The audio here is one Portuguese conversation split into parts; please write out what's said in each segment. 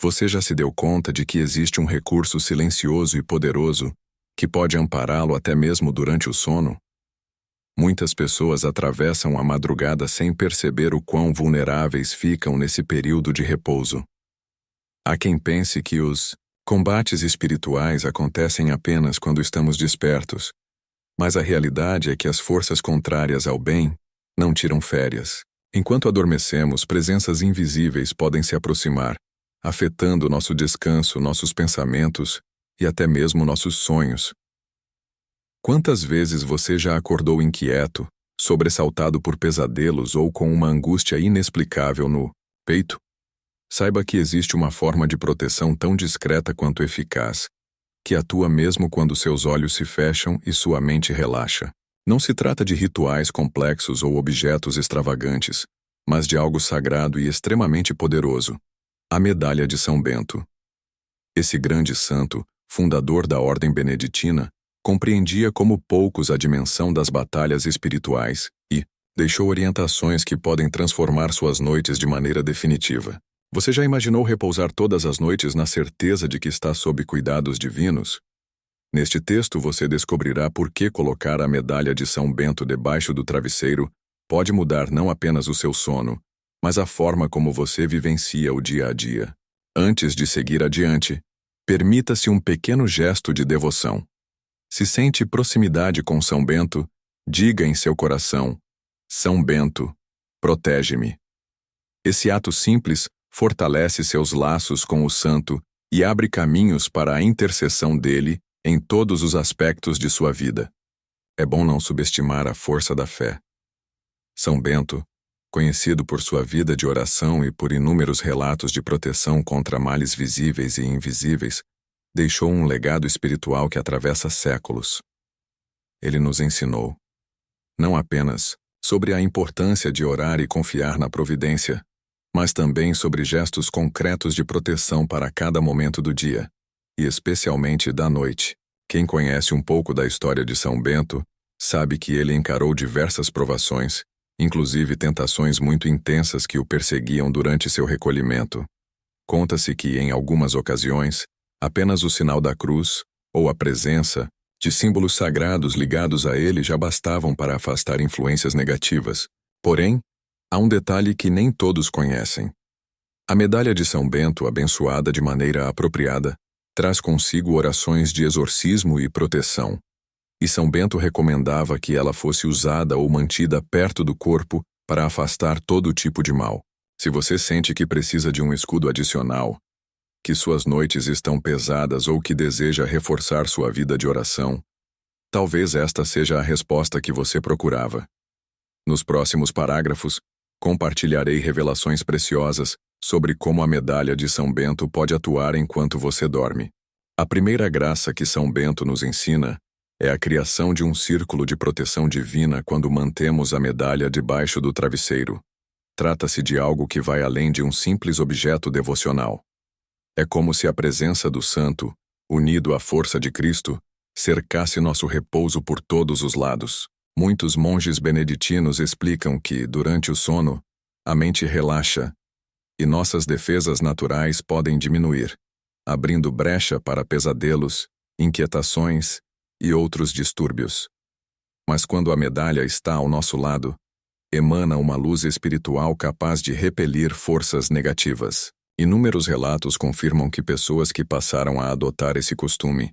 Você já se deu conta de que existe um recurso silencioso e poderoso que pode ampará-lo até mesmo durante o sono? Muitas pessoas atravessam a madrugada sem perceber o quão vulneráveis ficam nesse período de repouso. Há quem pense que os combates espirituais acontecem apenas quando estamos despertos, mas a realidade é que as forças contrárias ao bem não tiram férias. Enquanto adormecemos, presenças invisíveis podem se aproximar, afetando nosso descanso, nossos pensamentos e até mesmo nossos sonhos. Quantas vezes você já acordou inquieto, sobressaltado por pesadelos ou com uma angústia inexplicável no peito? Saiba que existe uma forma de proteção tão discreta quanto eficaz, que atua mesmo quando seus olhos se fecham e sua mente relaxa. Não se trata de rituais complexos ou objetos extravagantes, mas de algo sagrado e extremamente poderoso: a medalha de São Bento. Esse grande santo, fundador da ordem beneditina, compreendia como poucos a dimensão das batalhas espirituais e deixou orientações que podem transformar suas noites de maneira definitiva. Você já imaginou repousar todas as noites na certeza de que está sob cuidados divinos? Neste texto você descobrirá por que colocar a medalha de São Bento debaixo do travesseiro pode mudar não apenas o seu sono, mas a forma como você vivencia o dia a dia. Antes de seguir adiante, permita-se um pequeno gesto de devoção. Se sente proximidade com São Bento, diga em seu coração: São Bento, protege-me. Esse ato simples fortalece seus laços com o santo e abre caminhos para a intercessão dele em todos os aspectos de sua vida. É bom não subestimar a força da fé. São Bento, conhecido por sua vida de oração e por inúmeros relatos de proteção contra males visíveis e invisíveis, deixou um legado espiritual que atravessa séculos. Ele nos ensinou, não apenas sobre a importância de orar e confiar na providência, mas também sobre gestos concretos de proteção para cada momento do dia, e especialmente da noite. Quem conhece um pouco da história de São Bento sabe que ele encarou diversas provações, inclusive tentações muito intensas que o perseguiam durante seu recolhimento. Conta-se que, em algumas ocasiões, apenas o sinal da cruz, ou a presença, de símbolos sagrados ligados a ele já bastavam para afastar influências negativas. Porém, há um detalhe que nem todos conhecem. A medalha de São Bento, abençoada de maneira apropriada, traz consigo orações de exorcismo e proteção. E São Bento recomendava que ela fosse usada ou mantida perto do corpo para afastar todo tipo de mal. Se você sente que precisa de um escudo adicional, que suas noites estão pesadas ou que deseja reforçar sua vida de oração, talvez esta seja a resposta que você procurava. Nos próximos parágrafos, compartilharei revelações preciosas sobre como a medalha de São Bento pode atuar enquanto você dorme. A primeira graça que São Bento nos ensina é a criação de um círculo de proteção divina quando mantemos a medalha debaixo do travesseiro. Trata-se de algo que vai além de um simples objeto devocional. É como se a presença do santo, unido à força de Cristo, cercasse nosso repouso por todos os lados. Muitos monges beneditinos explicam que, durante o sono, a mente relaxa e nossas defesas naturais podem diminuir, abrindo brecha para pesadelos, inquietações e outros distúrbios. Mas quando a medalha está ao nosso lado, emana uma luz espiritual capaz de repelir forças negativas. Inúmeros relatos confirmam que pessoas que passaram a adotar esse costume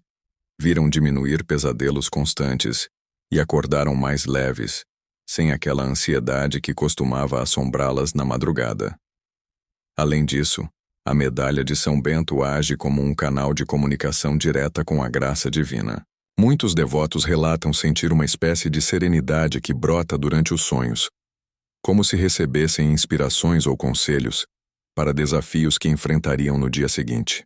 viram diminuir pesadelos constantes e acordaram mais leves, sem aquela ansiedade que costumava assombrá-las na madrugada. Além disso, a medalha de São Bento age como um canal de comunicação direta com a graça divina. Muitos devotos relatam sentir uma espécie de serenidade que brota durante os sonhos, como se recebessem inspirações ou conselhos para desafios que enfrentariam no dia seguinte.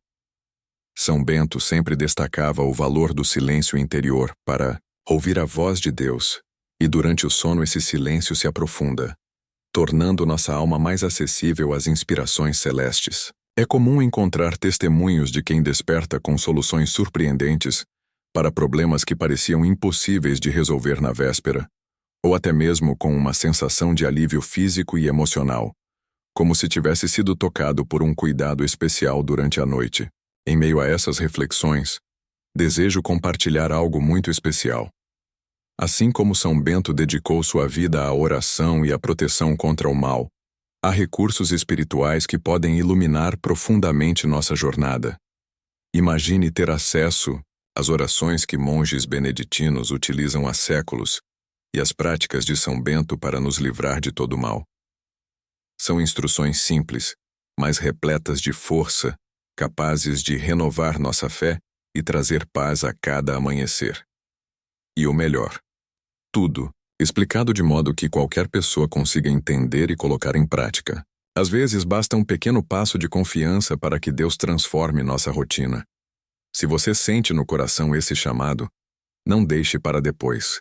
São Bento sempre destacava o valor do silêncio interior para ouvir a voz de Deus, e durante o sono esse silêncio se aprofunda, tornando nossa alma mais acessível às inspirações celestes. É comum encontrar testemunhos de quem desperta com soluções surpreendentes para problemas que pareciam impossíveis de resolver na véspera, ou até mesmo com uma sensação de alívio físico e emocional, como se tivesse sido tocado por um cuidado especial durante a noite. Em meio a essas reflexões, desejo compartilhar algo muito especial. Assim como São Bento dedicou sua vida à oração e à proteção contra o mal, há recursos espirituais que podem iluminar profundamente nossa jornada. Imagine ter acesso às orações que monges beneditinos utilizam há séculos e às práticas de São Bento para nos livrar de todo mal. São instruções simples, mas repletas de força, capazes de renovar nossa fé e trazer paz a cada amanhecer. E o melhor, tudo explicado de modo que qualquer pessoa consiga entender e colocar em prática. Às vezes basta um pequeno passo de confiança para que Deus transforme nossa rotina. Se você sente no coração esse chamado, não deixe para depois.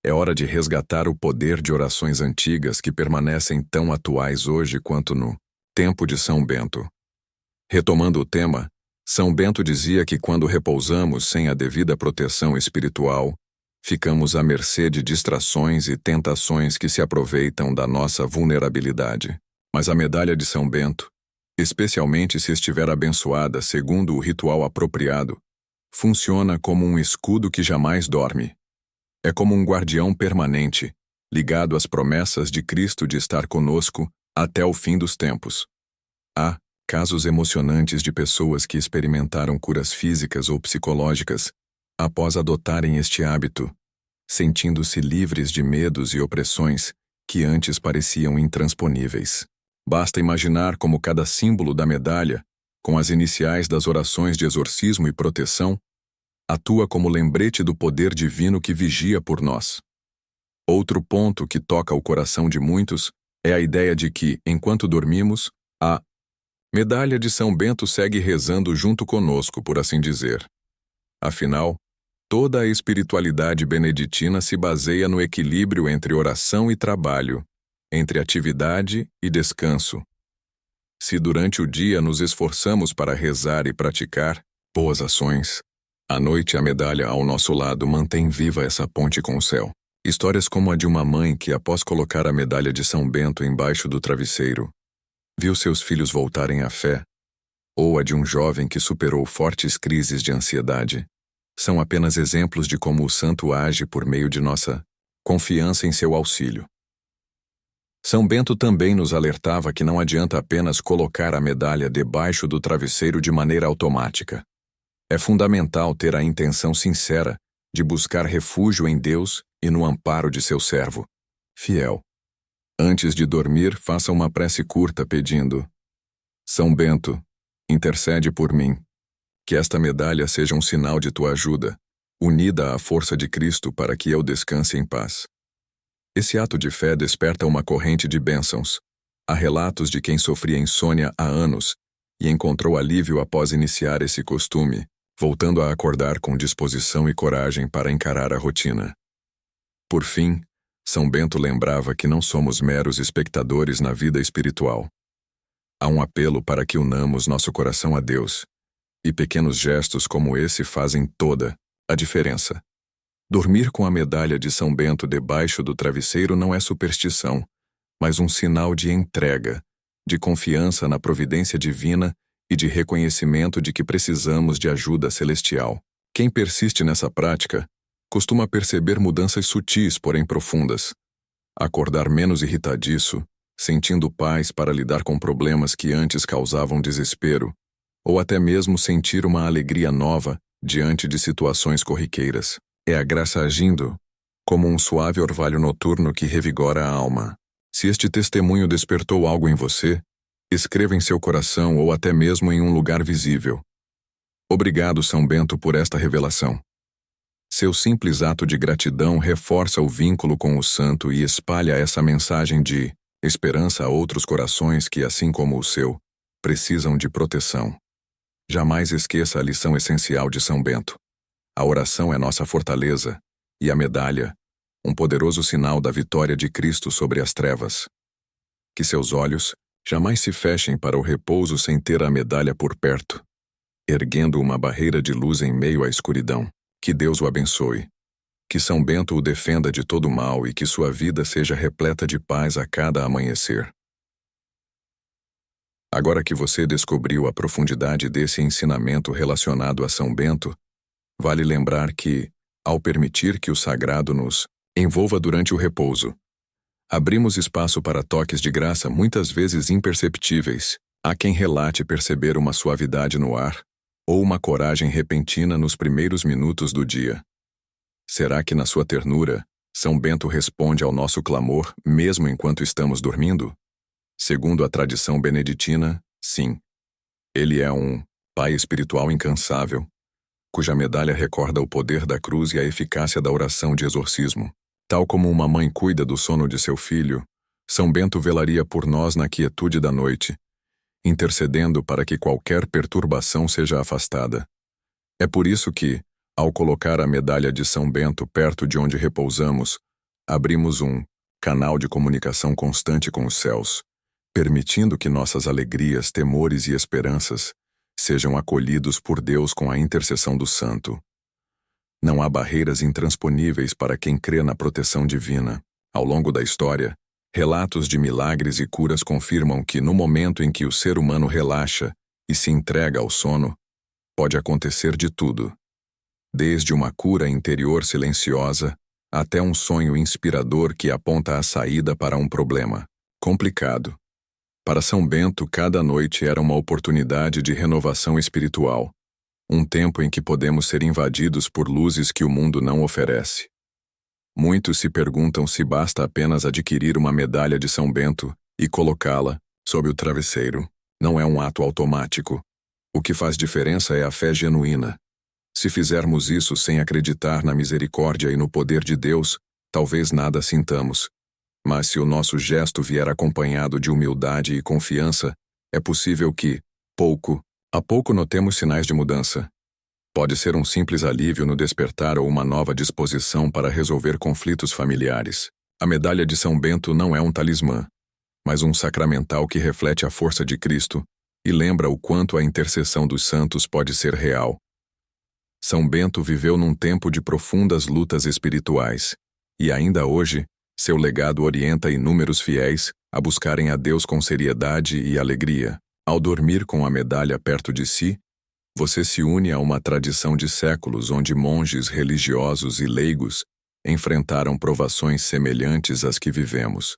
É hora de resgatar o poder de orações antigas que permanecem tão atuais hoje quanto no tempo de São Bento. Retomando o tema, São Bento dizia que quando repousamos sem a devida proteção espiritual, ficamos à mercê de distrações e tentações que se aproveitam da nossa vulnerabilidade. Mas a medalha de São Bento, especialmente se estiver abençoada segundo o ritual apropriado, funciona como um escudo que jamais dorme. É como um guardião permanente, ligado às promessas de Cristo de estar conosco até o fim dos tempos. Há casos emocionantes de pessoas que experimentaram curas físicas ou psicológicas após adotarem este hábito, sentindo-se livres de medos e opressões que antes pareciam intransponíveis. Basta imaginar como cada símbolo da medalha, com as iniciais das orações de exorcismo e proteção, atua como lembrete do poder divino que vigia por nós. Outro ponto que toca o coração de muitos é a ideia de que, enquanto dormimos, a medalha de São Bento segue rezando junto conosco, por assim dizer. Afinal, toda a espiritualidade beneditina se baseia no equilíbrio entre oração e trabalho, entre atividade e descanso. Se durante o dia nos esforçamos para rezar e praticar boas ações, à noite a medalha ao nosso lado mantém viva essa ponte com o céu. Histórias como a de uma mãe que, após colocar a medalha de São Bento embaixo do travesseiro, viu seus filhos voltarem à fé, ou a de um jovem que superou fortes crises de ansiedade, são apenas exemplos de como o santo age por meio de nossa confiança em seu auxílio. São Bento também nos alertava que não adianta apenas colocar a medalha debaixo do travesseiro de maneira automática. É fundamental ter a intenção sincera de buscar refúgio em Deus e no amparo de seu servo fiel. Antes de dormir, faça uma prece curta pedindo: São Bento, intercede por mim. Que esta medalha seja um sinal de tua ajuda, unida à força de Cristo para que eu descanse em paz. Esse ato de fé desperta uma corrente de bênçãos. Há relatos de quem sofria insônia há anos e encontrou alívio após iniciar esse costume, voltando a acordar com disposição e coragem para encarar a rotina. Por fim, São Bento lembrava que não somos meros espectadores na vida espiritual. Há um apelo para que unamos nosso coração a Deus, e pequenos gestos como esse fazem toda a diferença. Dormir com a medalha de São Bento debaixo do travesseiro não é superstição, mas um sinal de entrega, de confiança na providência divina e de reconhecimento de que precisamos de ajuda celestial. Quem persiste nessa prática costuma perceber mudanças sutis, porém profundas. Acordar menos irritadiço, sentindo paz para lidar com problemas que antes causavam desespero, ou até mesmo sentir uma alegria nova diante de situações corriqueiras. É a graça agindo, como um suave orvalho noturno que revigora a alma. Se este testemunho despertou algo em você, escreva em seu coração ou até mesmo em um lugar visível. Obrigado, São Bento, por esta revelação. Seu simples ato de gratidão reforça o vínculo com o santo e espalha essa mensagem de esperança a outros corações que, assim como o seu, precisam de proteção. Jamais esqueça a lição essencial de São Bento. A oração é nossa fortaleza, e a medalha, um poderoso sinal da vitória de Cristo sobre as trevas. Que seus olhos jamais se fechem para o repouso sem ter a medalha por perto, erguendo uma barreira de luz em meio à escuridão. Que Deus o abençoe. Que São Bento o defenda de todo mal e que sua vida seja repleta de paz a cada amanhecer. Agora que você descobriu a profundidade desse ensinamento relacionado a São Bento, vale lembrar que, ao permitir que o sagrado nos envolva durante o repouso, abrimos espaço para toques de graça muitas vezes imperceptíveis. Há quem relate perceber uma suavidade no ar, ou uma coragem repentina nos primeiros minutos do dia. Será que na sua ternura, São Bento responde ao nosso clamor mesmo enquanto estamos dormindo? Segundo a tradição beneditina, sim. Ele é um pai espiritual incansável, cuja medalha recorda o poder da cruz e a eficácia da oração de exorcismo. Tal como uma mãe cuida do sono de seu filho, São Bento velaria por nós na quietude da noite, intercedendo para que qualquer perturbação seja afastada. É por isso que, ao colocar a medalha de São Bento perto de onde repousamos, abrimos um canal de comunicação constante com os céus, permitindo que nossas alegrias, temores e esperanças sejam acolhidos por Deus com a intercessão do Santo. Não há barreiras intransponíveis para quem crê na proteção divina. Ao longo da história, relatos de milagres e curas confirmam que, no momento em que o ser humano relaxa e se entrega ao sono, pode acontecer de tudo. Desde uma cura interior silenciosa até um sonho inspirador que aponta a saída para um problema complicado. Para São Bento, cada noite era uma oportunidade de renovação espiritual, um tempo em que podemos ser invadidos por luzes que o mundo não oferece. Muitos se perguntam se basta apenas adquirir uma medalha de São Bento e colocá-la sob o travesseiro. Não é um ato automático. O que faz diferença é a fé genuína. Se fizermos isso sem acreditar na misericórdia e no poder de Deus, talvez nada sintamos. Mas se o nosso gesto vier acompanhado de humildade e confiança, é possível que, pouco a pouco, notemos sinais de mudança. Pode ser um simples alívio no despertar ou uma nova disposição para resolver conflitos familiares. A medalha de São Bento não é um talismã, mas um sacramental que reflete a força de Cristo e lembra o quanto a intercessão dos santos pode ser real. São Bento viveu num tempo de profundas lutas espirituais, e ainda hoje, seu legado orienta inúmeros fiéis a buscarem a Deus com seriedade e alegria. Ao dormir com a medalha perto de si, você se une a uma tradição de séculos onde monges religiosos e leigos enfrentaram provações semelhantes às que vivemos,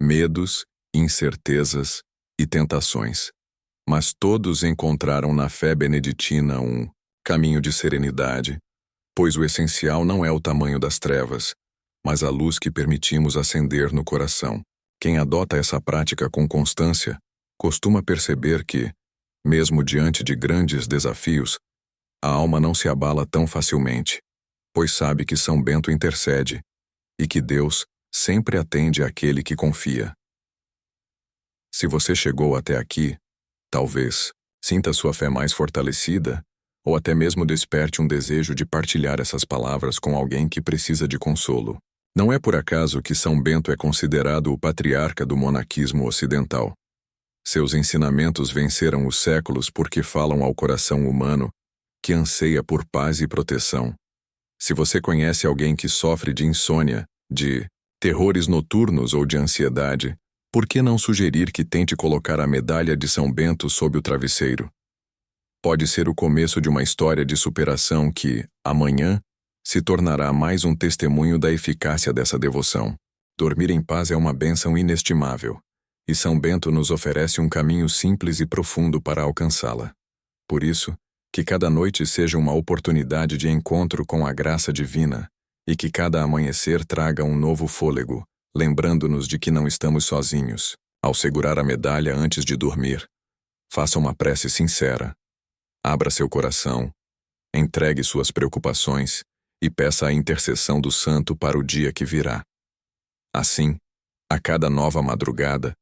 medos, incertezas e tentações. Mas todos encontraram na fé beneditina um caminho de serenidade, pois o essencial não é o tamanho das trevas, mas a luz que permitimos acender no coração. Quem adota essa prática com constância costuma perceber que, mesmo diante de grandes desafios, a alma não se abala tão facilmente, pois sabe que São Bento intercede e que Deus sempre atende àquele que confia. Se você chegou até aqui, talvez sinta sua fé mais fortalecida ou até mesmo desperte um desejo de partilhar essas palavras com alguém que precisa de consolo. Não é por acaso que São Bento é considerado o patriarca do monaquismo ocidental. Seus ensinamentos venceram os séculos porque falam ao coração humano que anseia por paz e proteção. Se você conhece alguém que sofre de insônia, de terrores noturnos ou de ansiedade, por que não sugerir que tente colocar a medalha de São Bento sob o travesseiro? Pode ser o começo de uma história de superação que, amanhã, se tornará mais um testemunho da eficácia dessa devoção. Dormir em paz é uma bênção inestimável, e São Bento nos oferece um caminho simples e profundo para alcançá-la. Por isso, que cada noite seja uma oportunidade de encontro com a graça divina, e que cada amanhecer traga um novo fôlego, lembrando-nos de que não estamos sozinhos. Ao segurar a medalha antes de dormir, faça uma prece sincera. Abra seu coração, entregue suas preocupações e peça a intercessão do santo para o dia que virá. Assim, a cada nova madrugada,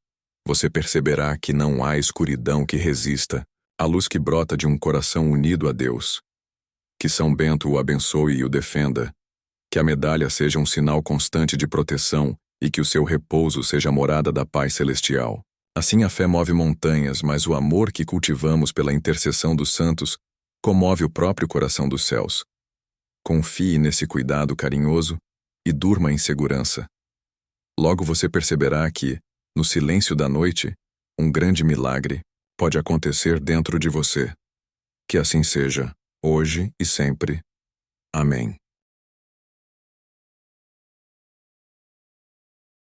você perceberá que não há escuridão que resista à luz que brota de um coração unido a Deus. Que São Bento o abençoe e o defenda, que a medalha seja um sinal constante de proteção e que o seu repouso seja a morada da paz celestial. Assim a fé move montanhas, mas o amor que cultivamos pela intercessão dos santos comove o próprio coração dos céus. Confie nesse cuidado carinhoso e durma em segurança. Logo você perceberá que, no silêncio da noite, um grande milagre pode acontecer dentro de você. Que assim seja, hoje e sempre. Amém.